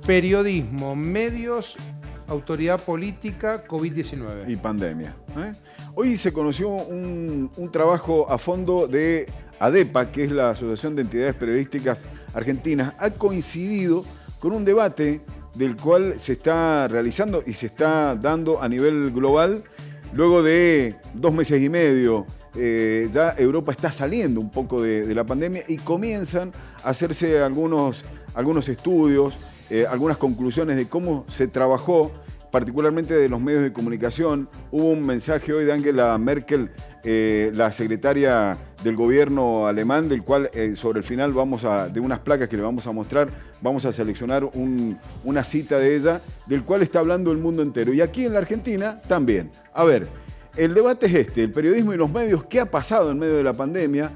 Periodismo, medios, autoridad política, COVID-19. Y pandemia. Hoy se conoció un trabajo a fondo de ADEPA, que es la Asociación de Entidades Periodísticas Argentinas. Ha coincidido con un debate del cual se está realizando y se está dando a nivel global. Luego de 2 meses y medio, ya Europa está saliendo un poco de la pandemia y comienzan a hacerse algunos estudios, algunas conclusiones de cómo se trabajó, particularmente de los medios de comunicación. Hubo un mensaje hoy de Angela Merkel, la secretaria del gobierno alemán, del cual sobre el final de unas placas que le vamos a mostrar, vamos a seleccionar una cita de ella, del cual está hablando el mundo entero. Y aquí en la Argentina también. A ver, el debate es el periodismo y los medios, ¿qué ha pasado en medio de la pandemia?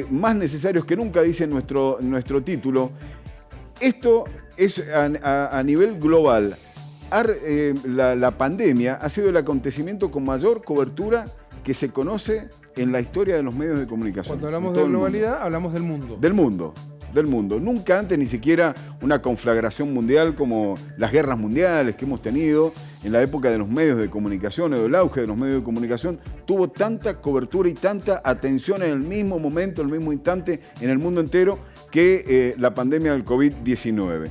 Más necesarios que nunca, dice nuestro título. Esto es a nivel global. La pandemia ha sido el acontecimiento con mayor cobertura que se conoce en la historia de los medios de comunicación. Cuando hablamos de globalidad, hablamos del mundo. Del mundo. Nunca antes, ni siquiera una conflagración mundial como las guerras mundiales que hemos tenido en la época de los medios de comunicación o del auge de los medios de comunicación, tuvo tanta cobertura y tanta atención en el mismo momento, en el mismo instante, en el mundo entero, que la pandemia del COVID-19.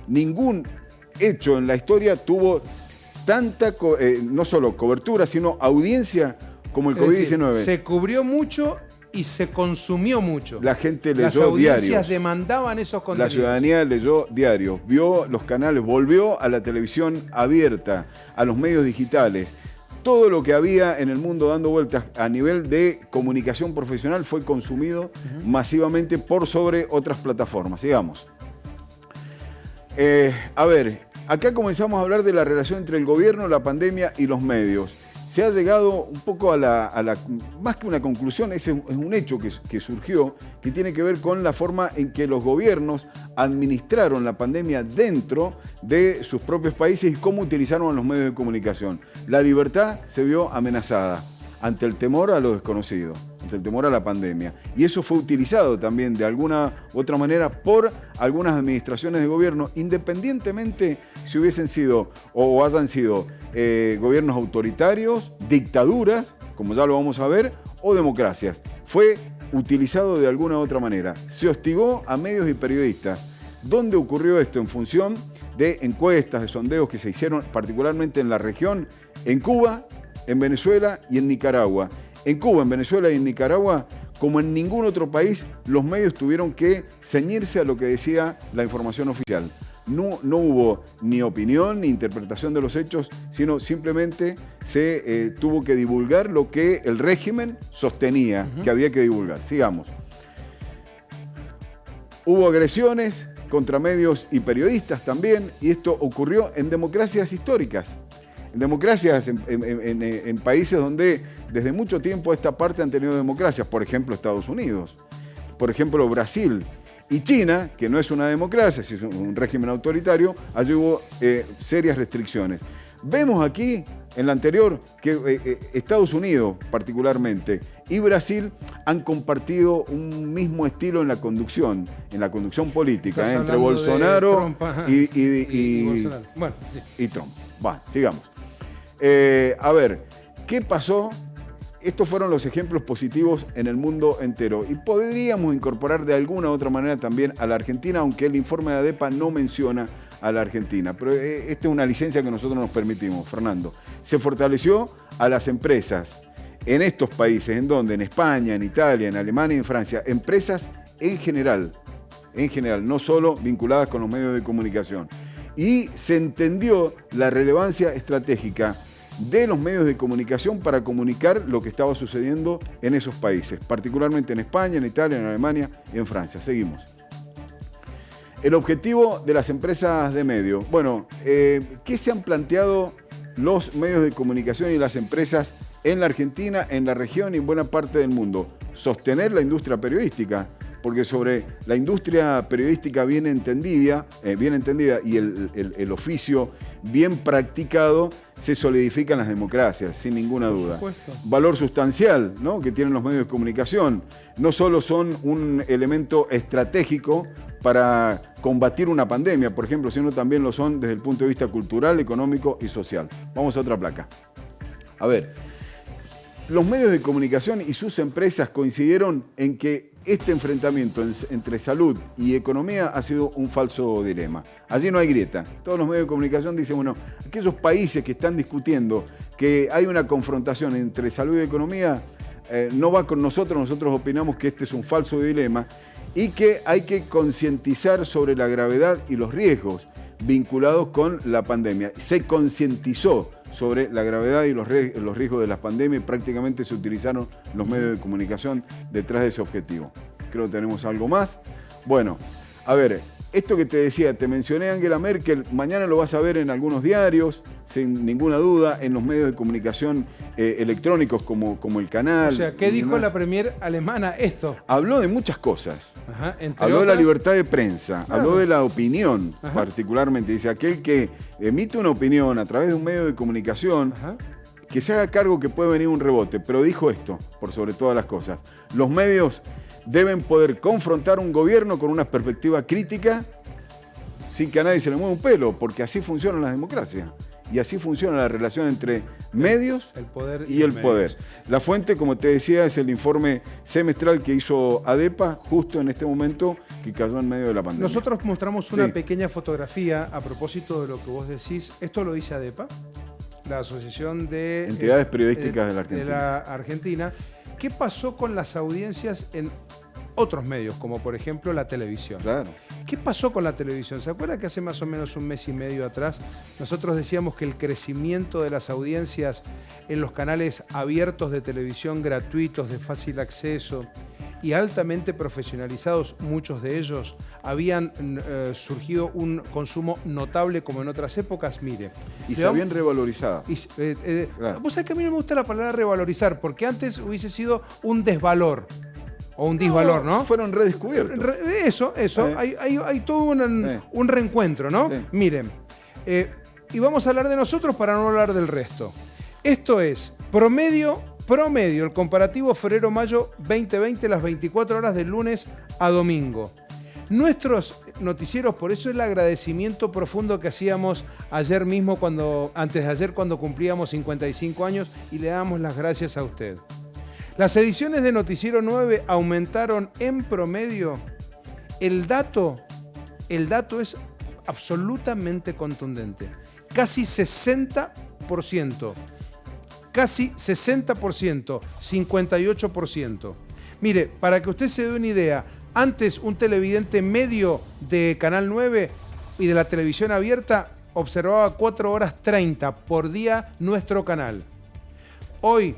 Ningún hecho en la historia tuvo tanta, no solo cobertura, sino audiencia como el COVID-19. Se cubrió mucho y se consumió mucho. La gente leyó diarios. Las audiencias diarios. Demandaban esos contenidos. La ciudadanía leyó diarios, vio los canales, volvió a la televisión abierta, a los medios digitales. Todo lo que había en el mundo dando vueltas a nivel de comunicación profesional fue consumido masivamente por sobre otras plataformas. Sigamos. A ver, acá comenzamos a hablar de la relación entre el gobierno, la pandemia y los medios. Se ha llegado un poco a la más que una conclusión, es un hecho que surgió, que tiene que ver con la forma en que los gobiernos administraron la pandemia dentro de sus propios países y cómo utilizaron los medios de comunicación. La libertad se vio amenazada ante el temor a lo desconocido, ante el temor a la pandemia. Y eso fue utilizado también de alguna u otra manera por algunas administraciones de gobierno, independientemente si hubiesen sido o hayan sido gobiernos autoritarios, dictaduras, como ya lo vamos a ver, o democracias. Fue utilizado de alguna u otra manera. Se hostigó a medios y periodistas. ¿Dónde ocurrió esto? En función de encuestas, de sondeos que se hicieron particularmente en la región, en Cuba, en Venezuela y en Nicaragua. En Cuba, en Venezuela y en Nicaragua, como en ningún otro país, los medios tuvieron que ceñirse a lo que decía la información oficial. No hubo ni opinión ni interpretación de los hechos, sino simplemente se tuvo que divulgar lo que el régimen sostenía que había que divulgar. Sigamos. Hubo agresiones contra medios y periodistas también, y esto ocurrió en democracias históricas. En democracias, en países donde desde mucho tiempo esta parte han tenido democracias, por ejemplo Estados Unidos, por ejemplo Brasil y China, que no es una democracia, es un régimen autoritario, allí hubo serias restricciones. Vemos aquí, en la anterior, que Estados Unidos particularmente y Brasil han compartido un mismo estilo en la conducción política, entre Bolsonaro y Bolsonaro. Bueno, sí. Y Trump. Va, sigamos. A ver, ¿qué pasó? Estos fueron los ejemplos positivos en el mundo entero. Y podríamos incorporar de alguna u otra manera también a la Argentina, aunque el informe de ADEPA no menciona a la Argentina. Pero esta es una licencia que nosotros nos permitimos, Fernando. Se fortaleció a las empresas en estos países, ¿en dónde? En España, en Italia, en Alemania y en Francia. Empresas en general, no solo vinculadas con los medios de comunicación. Y se entendió la relevancia estratégica de los medios de comunicación para comunicar lo que estaba sucediendo en esos países, particularmente en España, en Italia, en Alemania y en Francia. Seguimos. El objetivo de las empresas de medios. Bueno, ¿qué se han planteado los medios de comunicación y las empresas en la Argentina, en la región y en buena parte del mundo? Sostener la industria periodística, porque sobre la industria periodística bien entendida y el oficio bien practicado, se solidifican las democracias, sin ninguna duda. Valor sustancial, ¿no?, que tienen los medios de comunicación. No solo son un elemento estratégico para combatir una pandemia, por ejemplo, sino también lo son desde el punto de vista cultural, económico y social. Vamos a otra placa. A ver, los medios de comunicación y sus empresas coincidieron en que este enfrentamiento entre salud y economía ha sido un falso dilema. Allí no hay grieta. Todos los medios de comunicación dicen, bueno, aquellos países que están discutiendo que hay una confrontación entre salud y economía, no va con nosotros. Nosotros opinamos que este es un falso dilema y que hay que concientizar sobre la gravedad y los riesgos vinculados con la pandemia. Se concientizó sobre la gravedad y los riesgos de la pandemia y prácticamente se utilizaron los medios de comunicación detrás de ese objetivo. Creo que tenemos algo más. Bueno, a ver, esto que te decía, te mencioné a Angela Merkel, mañana lo vas a ver en algunos diarios, sin ninguna duda, en los medios de comunicación electrónicos como el Canal. O sea, ¿qué dijo la premier alemana esto? Habló de muchas cosas. Ajá, habló de la libertad de prensa, claro, habló de la opinión. Ajá. Particularmente. Dice, aquel que emite una opinión a través de un medio de comunicación, ajá, que se haga cargo que puede venir un rebote. Pero dijo esto, por sobre todas las cosas. Los medios deben poder confrontar un gobierno con una perspectiva crítica sin que a nadie se le mueva un pelo, porque así funcionan las democracias. Y así funciona la relación entre medios y el poder. La fuente, como te decía, es el informe semestral que hizo ADEPA justo en este momento que cayó en medio de la pandemia. Nosotros mostramos una pequeña fotografía a propósito de lo que vos decís. Esto lo dice ADEPA, la Asociación de Entidades Periodísticas de la Argentina. De la Argentina. ¿Qué pasó con las audiencias en otros medios, como por ejemplo la televisión? Claro. ¿Qué pasó con la televisión? ¿Se acuerda que hace más o menos un mes y medio atrás nosotros decíamos que el crecimiento de las audiencias en los canales abiertos de televisión gratuitos, de fácil acceso y altamente profesionalizados, muchos de ellos, habían surgido un consumo notable como en otras épocas? Mire. Y se habían revalorizado. Claro. Vos sabés que a mí no me gusta la palabra revalorizar, porque antes hubiese sido un desvalor. O un disvalor, ¿no? Fueron redescubiertos. Eso. Hay todo un reencuentro, ¿no? Sí. Miren, y vamos a hablar de nosotros para no hablar del resto. Esto es promedio, el comparativo febrero-mayo 2020, las 24 horas de lunes a domingo. Nuestros noticieros, por eso el agradecimiento profundo que hacíamos ayer mismo, antes de ayer, cuando cumplíamos 55 años, y le damos las gracias a usted. Las ediciones de Noticiero 9 aumentaron en promedio. El dato es absolutamente contundente. Casi 60%. Casi 60%. 58%. Mire, para que usted se dé una idea, antes un televidente medio de Canal 9 y de la televisión abierta observaba 4 horas 30 por día nuestro canal. Hoy,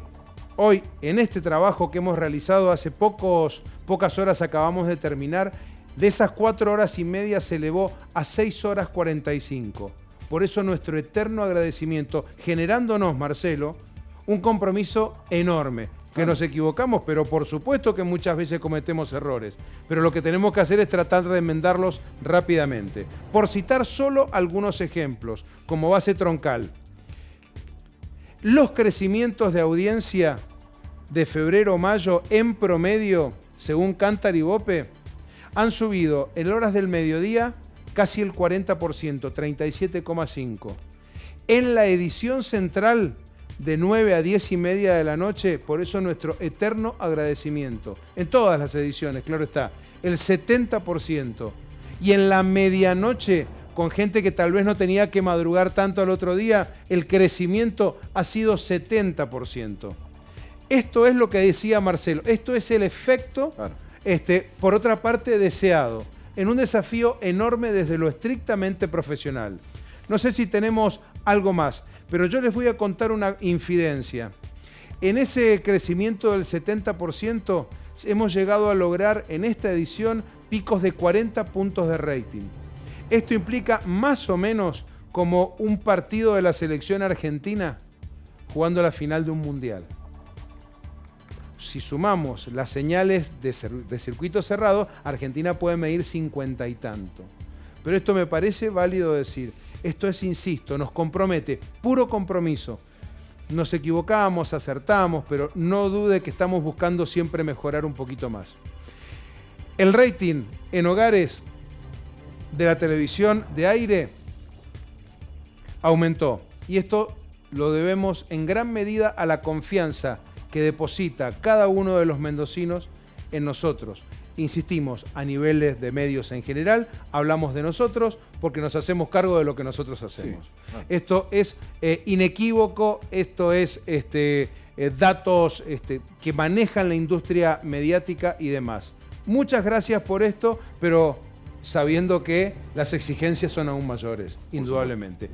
en este trabajo que hemos realizado hace pocas horas acabamos de terminar, de esas 4 horas y media se elevó a 6 horas 45. Por eso nuestro eterno agradecimiento, generándonos, Marcelo, un compromiso enorme. Que nos equivocamos, pero por supuesto que muchas veces cometemos errores. Pero lo que tenemos que hacer es tratar de enmendarlos rápidamente. Por citar solo algunos ejemplos, como base troncal. Los crecimientos de audiencia de febrero-mayo en promedio, según Kantar y Bope, han subido en horas del mediodía casi el 40%, 37,5%. En la edición central de 9 a 10 y media de la noche, por eso nuestro eterno agradecimiento. En todas las ediciones, claro está, el 70%. Y en la medianoche, con gente que tal vez no tenía que madrugar tanto al otro día, el crecimiento ha sido 70%. Esto es lo que decía Marcelo, esto es el efecto, claro, por otra parte, deseado, en un desafío enorme desde lo estrictamente profesional. No sé si tenemos algo más, pero yo les voy a contar una infidencia. En ese crecimiento del 70% hemos llegado a lograr en esta edición picos de 40 puntos de rating. Esto implica más o menos como un partido de la selección argentina jugando la final de un mundial. si sumamos las señales de circuito cerrado, Argentina puede medir 50 y tanto. Pero esto me parece válido decir. Esto es, insisto, nos compromete, puro compromiso. Nos equivocamos, acertamos, pero no dude que estamos buscando siempre mejorar un poquito más. El rating en hogares de la televisión de aire aumentó. Y esto lo debemos en gran medida a la confianza que deposita cada uno de los mendocinos en nosotros. Insistimos, a niveles de medios en general, hablamos de nosotros porque nos hacemos cargo de lo que nosotros hacemos. Sí. Esto es inequívoco, esto es datos que manejan la industria mediática y demás. Muchas gracias por esto, pero sabiendo que las exigencias son aún mayores, indudablemente.